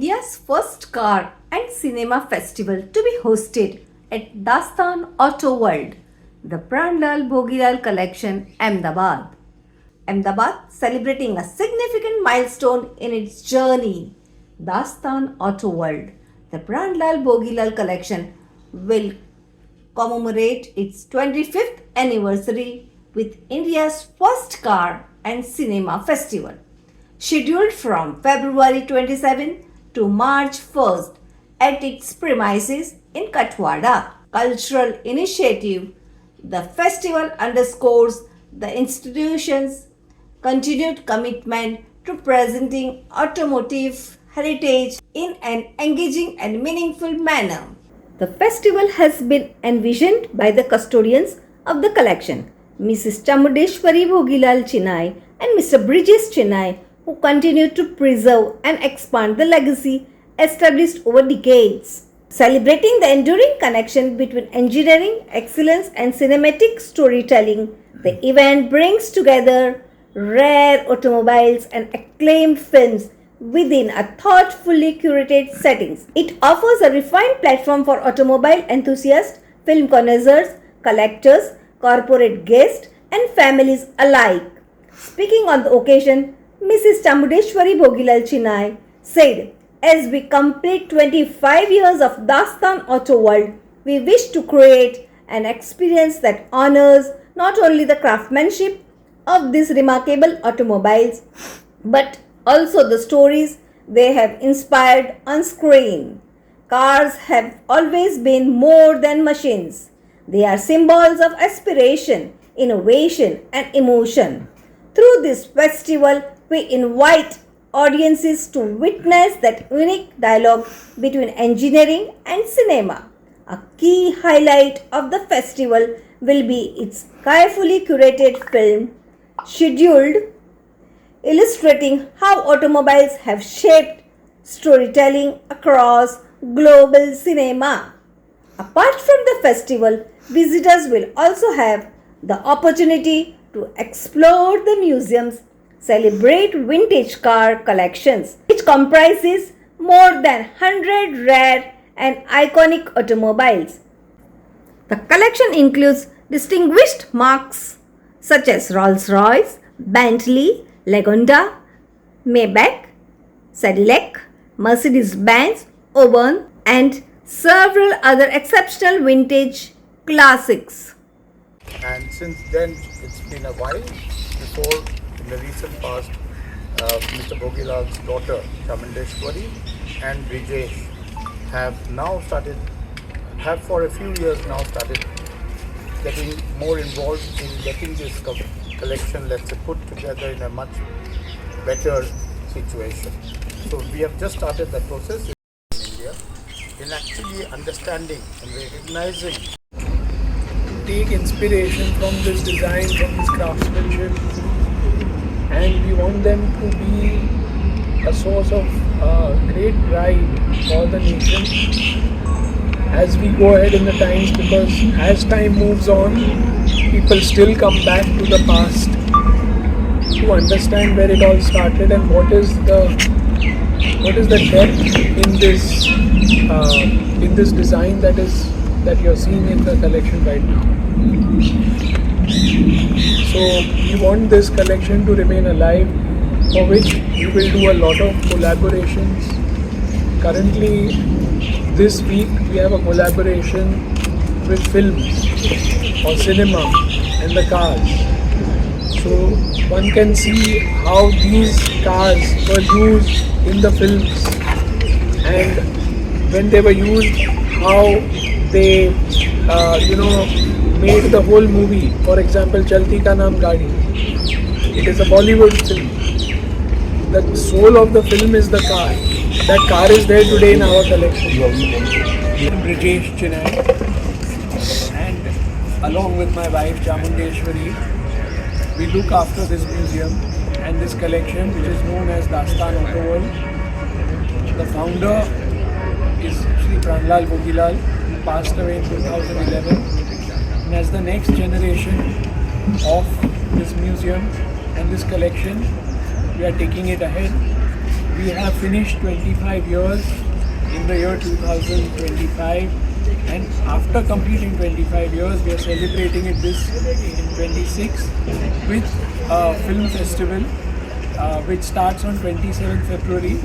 India's first car and cinema festival to be hosted at Dastan Auto World, the Pranlal Bhogilal Collection, Ahmedabad. Ahmedabad celebrating a significant milestone in its journey. Dastan Auto World, the Pranlal Bhogilal Collection, will commemorate its 25th anniversary with India's first car and cinema festival, scheduled from February 27 to March 1st at its premises in Katwada. Cultural initiative, the festival underscores the institution's continued commitment to presenting automotive heritage in an engaging and meaningful manner. The festival has been envisioned by the custodians of the collection, Mrs. Chamudeshwari Bhogilal Chinai and Mr. Bridges Chinai, who continue to preserve and expand the legacy established over decades. Celebrating the enduring connection between engineering excellence and cinematic storytelling, the event brings together rare automobiles and acclaimed films within a thoughtfully curated settings. It offers a refined platform for automobile enthusiasts, film connoisseurs, collectors, corporate guests, and families alike. Speaking on the occasion, Mrs. Chamudeshwari Bhogilal Chinai said, "As we complete 25 years of Dastan Auto World, we wish to create an experience that honors not only the craftsmanship of these remarkable automobiles, but also the stories they have inspired on screen. Cars have always been more than machines. They are symbols of aspiration, innovation, and emotion. Through this festival, we invite audiences to witness that unique dialogue between engineering and cinema. A key highlight of the festival will be its carefully curated film scheduled illustrating how automobiles have shaped storytelling across global cinema. Apart from the festival, visitors will also have the opportunity to explore the museum's celebrate vintage car collections, which comprises more than 100 rare and iconic automobiles. The collection includes distinguished marques such as Rolls-Royce, Bentley, Lagonda, Maybach, Cadillac, Mercedes-Benz, Auburn, and several other exceptional vintage classics. And since then, it's been a while. Before, in the recent past, Mr. Bhogilal's daughter, Chamundeshwari, and Brijesh have for a few years now started getting more involved in getting this collection, let's say, put together in a much better situation. So we have just started that process in India in actually understanding and recognizing. Take inspiration from this design, from this craftsmanship, and we want them to be a source of great pride for the nation as we go ahead in the times, because as time moves on, people still come back to the past to understand where it all started and what is the depth in this design that you're seeing in the collection right now. So we want this collection to remain alive, for which we will do a lot of collaborations. Currently, this week we have a collaboration with films or cinema and the cars. So one can see how these cars were used in the films, and when they were used, how they made the whole movie. For example, Chalti Ka Naam Gaadi. It is a Bollywood film. The soul of the film is the car. That car is there today in our collection. Brijesh Chinai, and along with my wife Chamundeshwari, we look after this museum and this collection, which is known as Dastan Auto World. The founder is Shri Pranlal Bhogilal, who passed away in 2011. And as the next generation of this museum and this collection, we are taking it ahead. we have finished 25 years in the year 2025, and after completing 25 years, we are celebrating it this in 26 with a film festival which starts on 27th February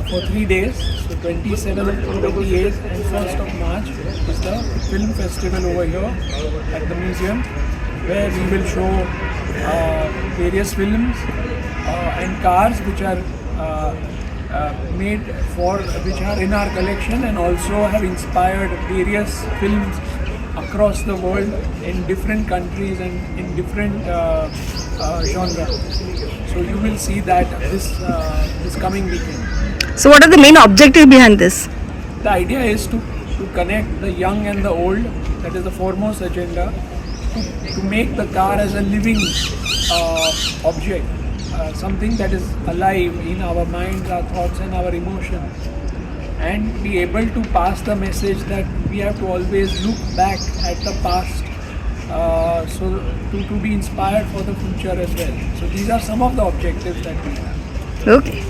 for 3 days. So 27th, 28th and 1st of March is the film festival over here at the museum, where we will show various films and cars which are made for, which are in our collection, and also have inspired various films across the world in different countries and in different genres. So you will see that this coming weekend. So, what are the main objective behind this? The idea is to connect the young and the old. That is the foremost agenda. To make the car as a living object, something that is alive in our minds, our thoughts and our emotions, and be able to pass the message that we have to always look back at the past, so to be inspired for the future as well. So these are some of the objectives that we have. Okay.